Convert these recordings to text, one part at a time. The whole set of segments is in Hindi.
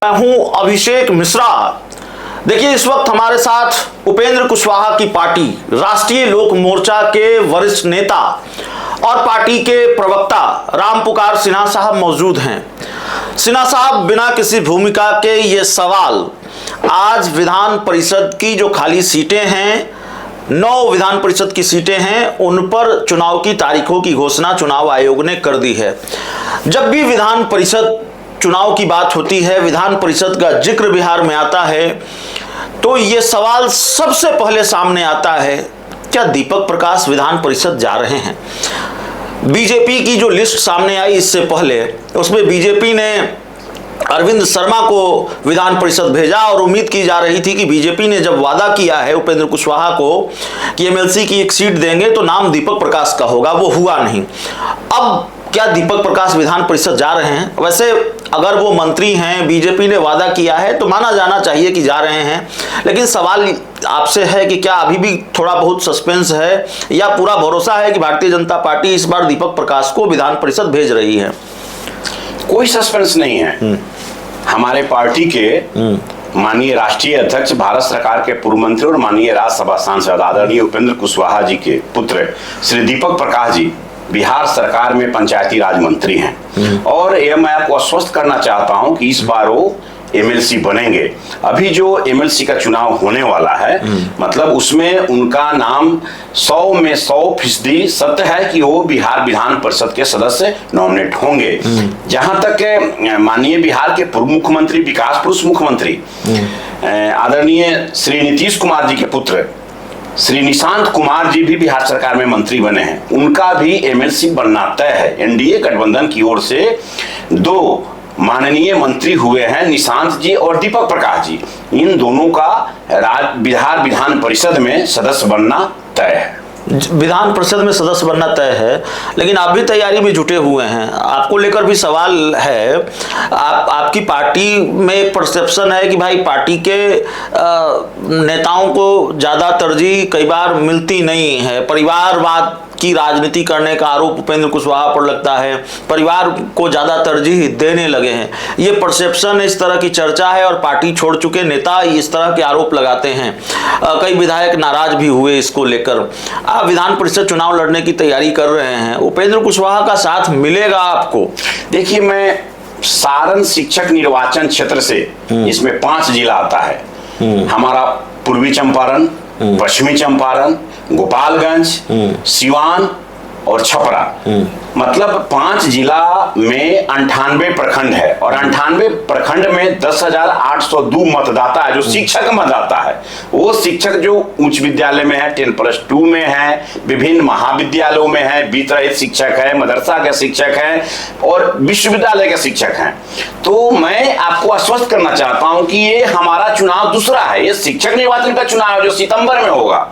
हूं अभिषेक मिश्रा। देखिए, इस वक्त हमारे साथ उपेंद्र कुशवाहा की पार्टी राष्ट्रीय लोक मोर्चा के वरिष्ठ नेता और पार्टी के प्रवक्ता रामपुकार सिन्हा साहब मौजूद हैं। सिन्हा साहब, बिना किसी भूमिका के ये सवाल, आज विधान परिषद की जो खाली सीटें हैं, 9 विधान परिषद की सीटें हैं, उन पर चुनाव की तारीखों की घोषणा चुनाव आयोग ने कर दी है। जब भी विधान परिषद चुनाव की बात होती है, विधान परिषद का जिक्र बिहार में आता है, तो ये सवाल सबसे पहले सामने आता है, क्या दीपक प्रकाश विधान परिषद जा रहे हैं? बीजेपी की जो लिस्ट सामने आई इससे पहले, उसमें बीजेपी ने अरविंद शर्मा को विधान परिषद भेजा और उम्मीद की जा रही थी कि बीजेपी ने जब वादा किया है उपेंद्र कुशवाहा को कि एमएलसी की एक सीट देंगे तो नाम दीपक प्रकाश का होगा, वो हुआ नहीं। अब क्या दीपक प्रकाश विधान परिषद जा रहे हैं? वैसे अगर वो मंत्री हैं, बीजेपी ने वादा किया है तो माना जाना चाहिए कि जा रहे हैं, लेकिन सवाल आपसे है कि क्या अभी भी थोड़ा बहुत सस्पेंस है या पूरा भरोसा है कि भारतीय जनता पार्टी इस बार दीपक प्रकाश को विधान परिषद भेज रही है? कोई सस्पेंस नहीं है। हमारे पार्टी के माननीय राष्ट्रीय अध्यक्ष, भारत सरकार के पूर्व मंत्री और माननीय राज्यसभा सांसद आदरणीय उपेंद्र कुशवाहा जी के पुत्र श्री दीपक प्रकाश जी बिहार सरकार में पंचायती राज मंत्री हैं और यह मैं आपको आश्वस्त करना चाहता हूं कि इस बार वो एमएलसी बनेंगे। अभी जो एमएलसी का चुनाव होने वाला है, मतलब उसमें उनका नाम 100 में 100% सत्य है कि वो बिहार विधान परिषद के सदस्य नॉमिनेट होंगे। जहां तक माननीय बिहार के पूर्व मुख्यमंत्री, विकास पुरुष मुख्यमंत्री आदरणीय श्री नीतीश कुमार जी के पुत्र श्री निशांत कुमार जी भी बिहार सरकार में मंत्री बने हैं, उनका भी एमएलसी बनना तय है। एनडीए गठबंधन की ओर से 2 माननीय मंत्री हुए हैं, निशांत जी और दीपक प्रकाश जी। इन दोनों का बिहार विधान परिषद में सदस्य बनना तय है। विधान परिषद में सदस्य बनना तय है, लेकिन आप भी तैयारी में जुटे हुए हैं। आपको लेकर भी सवाल है। आपकी पार्टी में एक परसेप्शन है कि भाई पार्टी के नेताओं को ज़्यादा तरजीह कई बार मिलती नहीं है, परिवारवाद की राजनीति करने का आरोप उपेंद्र कुशवाहा पर लगता है, परिवार को ज़्यादा तरजीह देने लगे हैं। ये परसेप्शन, इस तरह की चर्चा है और पार्टी छोड़ चुके नेता इस तरह के आरोप लगाते हैं। कई विधायक नाराज भी हुए इसको लेकर। आप विधान परिषद चुनाव लड़ने की तैयारी कर रहे हैं, उपेंद्र कुशवाहा का साथ मिलेगा आपको? देखिए, मैं सारण शिक्षक निर्वाचन क्षेत्र से, इसमें 5 जिला आता है हमारा, पूर्वी चंपारण, पश्चिमी चंपारण, गोपालगंज, सिवान और छपरा। मतलब 5 जिला में 98 प्रखंड है और 98 प्रखंड में 10,802 मतदाता है जो शिक्षक मतदाता है। वो शिक्षक जो उच्च विद्यालय में है, 10+2 में है, विभिन्न महाविद्यालयों में है, वित्त रहित शिक्षक है, मदरसा के शिक्षक हैं और विश्वविद्यालय के शिक्षक हैं। तो मैं आपको आश्वस्त करना चाहता हूं कि ये हमारा चुनाव दूसरा है। ये शिक्षक निर्वाचन का चुनाव है जो सितंबर में होगा,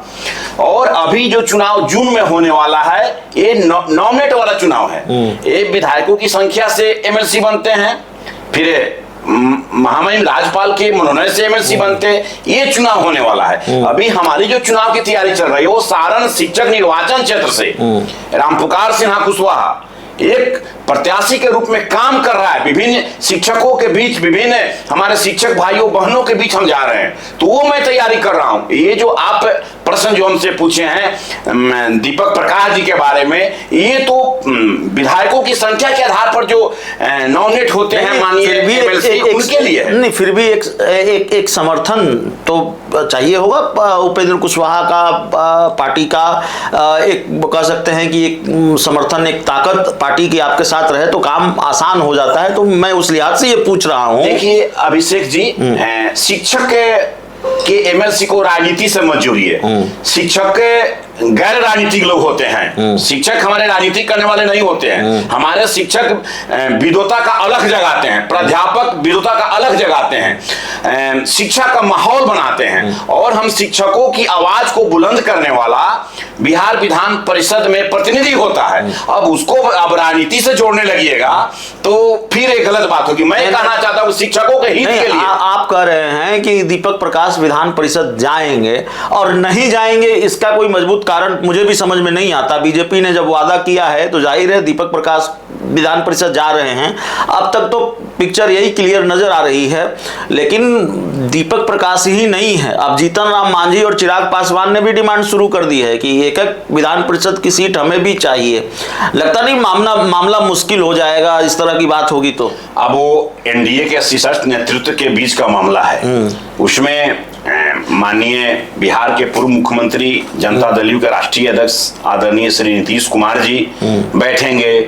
और अभी जो चुनाव जून में होने वाला है ये नॉमिनेट वाला चुनाव है। ये विधायकों की संख्या से एमएलसी बनते हैं, फिर महामहिम राज्यपाल के मनोनयन से एमएलसी बनते, ये चुनाव होने वाला है। अभी हमारी जो चुनाव की तैयारी चल रही है वो सारण शिक्षक निर्वाचन क्षेत्र से रामपुकार सिन्हा कुशवाहा एक प्रत्याशी के रूप में काम कर रहा है। विभिन्न शिक्षकों के बीच, विभिन्न हमारे शिक्षक भाइयों बहनों के बीच हम जा रहे हैं, तो वो मैं तैयारी कर रहा हूं। ये जो आप प्रश्न जो हमसे पूछे हैं दीपक प्रकाश जी के बारे में, ये तो विधायकों की संख्या के आधार पर जो नॉमिनेट होते हैं माननीय एमएलसी, उनके लिए नहीं, फिर भी एक समर्थन तो चाहिए होगा उपेंद्र कुशवाहा का, पार्टी का। एक कह सकते हैं कि एक समर्थन, एक ताकत पार्टी की आपके साथ रहे तो काम आसान हो जाता है। तो मैं उस लिहाज से ये पूछ रहा हूँ। देखिए अभिषेक जी, शिक्षक के एमएलसी को राजनीति से मत जोड़िए। शिक्षक गैर राजनीतिक लोग होते हैं, शिक्षक हमारे राजनीति करने वाले नहीं होते हैं। हमारे शिक्षक विद्वता का अलग जगाते हैं, प्राध्यापक विद्वता का अलग जगाते हैं, शिक्षा का माहौल बनाते हैं, और हम शिक्षकों की आवाज को बुलंद करने वाला बिहार विधान परिषद में प्रतिनिधि होता है। अब उसको अब राजनीति से जोड़ने लगिएगा तो फिर एक गलत बात होगी। मैं कहना चाहता हूँ शिक्षकों के हित के लिए। आप कह रहे हैं कि दीपक प्रकाश विधान परिषद जाएंगे और नहीं जाएंगे, इसका कोई मजबूत मूलभूत कारण मुझे भी समझ में नहीं आता। बीजेपी ने जब वादा किया है तो जाहिर है दीपक प्रकाश विधान परिषद जा रहे हैं, अब तक तो पिक्चर यही क्लियर नजर आ रही है। लेकिन दीपक प्रकाश ही नहीं है, अब जीतन राम मांझी और चिराग पासवान ने भी डिमांड शुरू कर दी है कि एक एक विधान परिषद की सीट हमें भी चाहिए। लगता नहीं मामला मुश्किल हो जाएगा इस तरह की बात होगी तो? अब वो एनडीए के शीर्ष नेतृत्व के बीच का मामला है। उसमें माननीय बिहार के पूर्व मुख्यमंत्री जनता दल यू के राष्ट्रीय अध्यक्ष आदरणीय श्री नीतीश कुमार जी बैठेंगे,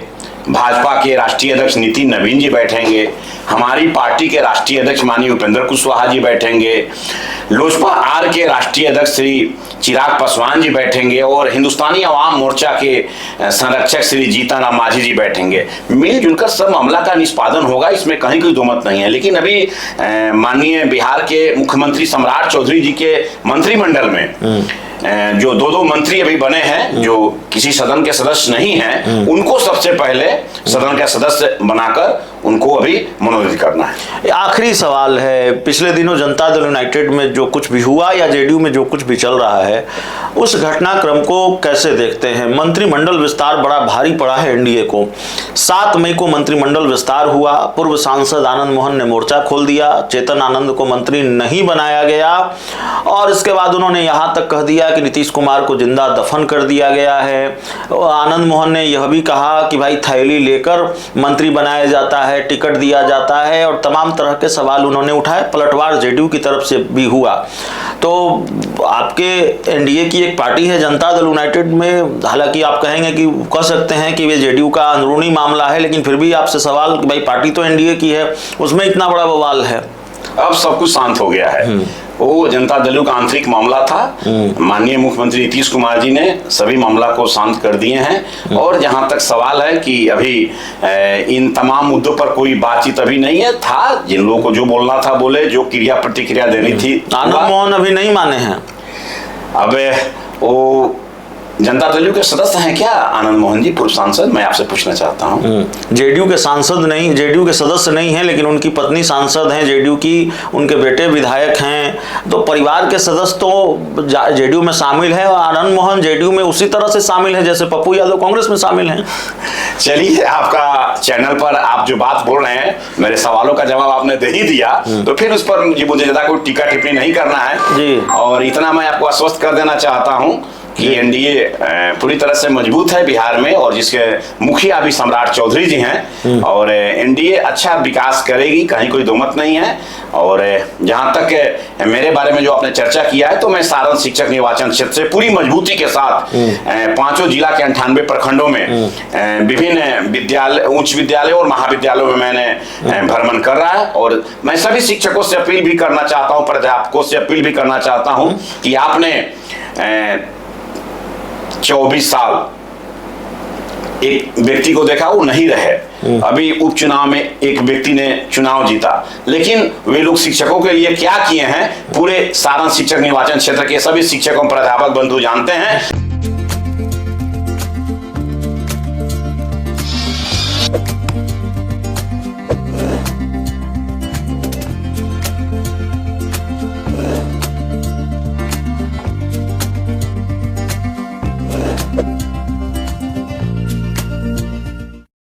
भाजपा के राष्ट्रीय अध्यक्ष नितिन नवीन जी बैठेंगे, हमारी पार्टी के राष्ट्रीय अध्यक्ष माननीय उपेंद्र कुशवाहा जी बैठेंगे, लोजपा आर के राष्ट्रीय अध्यक्ष श्री चिराग पासवान जी बैठेंगे और हिंदुस्तानी अवाम मोर्चा के संरक्षक श्री जीतन राम मांझी जी बैठेंगे। मिलजुल कर सब मामला का निष्पादन होगा, इसमें कहीं कोई दोमत नहीं है। लेकिन अभी माननीय बिहार के मुख्यमंत्री सम्राट चौधरी जी के मंत्रिमंडल में जो दो मंत्री अभी बने हैं जो किसी सदन के सदस्य नहीं हैं, उनको सबसे पहले सदन का सदस्य बनाकर उनको अभी मनोनीत करना है। आखिरी सवाल है, पिछले दिनों जनता दल यूनाइटेड में जो कुछ भी हुआ या जेडीयू में जो कुछ भी चल रहा है, उस घटनाक्रम को कैसे देखते हैं? मंत्रिमंडल विस्तार बड़ा भारी पड़ा है एनडीए को। 7 मई को मंत्रिमंडल विस्तार हुआ, पूर्व सांसद आनंद मोहन ने मोर्चा खोल दिया, चेतन आनंद को मंत्री नहीं बनाया गया और इसके बाद उन्होंने यहां तक कह दिया कि नीतीश कुमार को जिंदा दफन कर दिया गया है। आनंद मोहन ने यह भी कहा कि भाई थैली लेकर मंत्री बनाया जाता है, टिकट दिया जाता है और तमाम तरह के सवाल उन्होंने उठाए। पलटवार जेडीयू की तरफ से भी हुआ। तो आपके एनडीए की एक पार्टी है जनता दल यूनाइटेड में, हालांकि आप कहेंगे कि कह सकते हैं कि वे जेडीयू का अंदरूनी मामला है, लेकिन फिर भी आपसे सवाल कि भाई पार्टी तो एनडीए की है, उसमें इतना बड़ा बवाल है। अब सब कुछ शांत हो गया है। वो जनता दल का आंतरिक मामला था। माननीय मुख्यमंत्री नीतीश कुमार जी ने सभी मामला को शांत कर दिए हैं और जहां तक सवाल है कि अभी इन तमाम मुद्दों पर कोई बातचीत अभी नहीं है। था जिन लोगों को जो बोलना था बोले, जो क्रिया प्रतिक्रिया देनी थी। आनंद मोहन अभी नहीं माने हैं। अब वो जनता दल के सदस्य हैं क्या आनंद मोहन जी, पूर्व सांसद? मैं आपसे पूछना चाहता हूँ। जेडीयू के सांसद नहीं, जेडीयू के सदस्य नहीं हैं, लेकिन उनकी पत्नी सांसद हैं जेडीयू की, उनके बेटे विधायक हैं, तो परिवार के सदस्य तो जेडीयू में शामिल है और आनंद मोहन जेडीयू में उसी तरह से शामिल है जैसे पप्पू यादव कांग्रेस में शामिल हैं। चलिए, आपका चैनल पर आप जो बात बोल रहे हैं, मेरे सवालों का जवाब आपने दे ही दिया, तो फिर उस पर मुझे ज्यादा कोई टीका टिप्पणी नहीं करना है जी। और इतना मैं आपको आश्वस्त कर देना चाहता हूँ कि एनडीए पूरी तरह से मजबूत है बिहार में और जिसके मुखिया भी सम्राट चौधरी जी हैं और एनडीए अच्छा विकास करेगी, कहीं कोई दोमत नहीं है। और जहां तक मेरे बारे में जो आपने चर्चा किया है, तो मैं सारण शिक्षक निर्वाचन क्षेत्र से पूरी मजबूती के साथ 5 जिला के 98 प्रखंडों में विभिन्न विद्यालय, उच्च विद्यालय और महाविद्यालयों में मैंने भ्रमण कर रहा है और मैं सभी शिक्षकों से अपील भी करना चाहता हूँ, प्राध्यापकों से अपील भी करना चाहता हूँ कि आपने 24 साल एक व्यक्ति को देखा, वो नहीं रहे। अभी उपचुनाव में एक व्यक्ति ने चुनाव जीता, लेकिन वे लोग शिक्षकों के लिए क्या किए हैं, पूरे सारण शिक्षक निर्वाचन क्षेत्र के सभी शिक्षकों प्राध्यापक बंधु जानते हैं।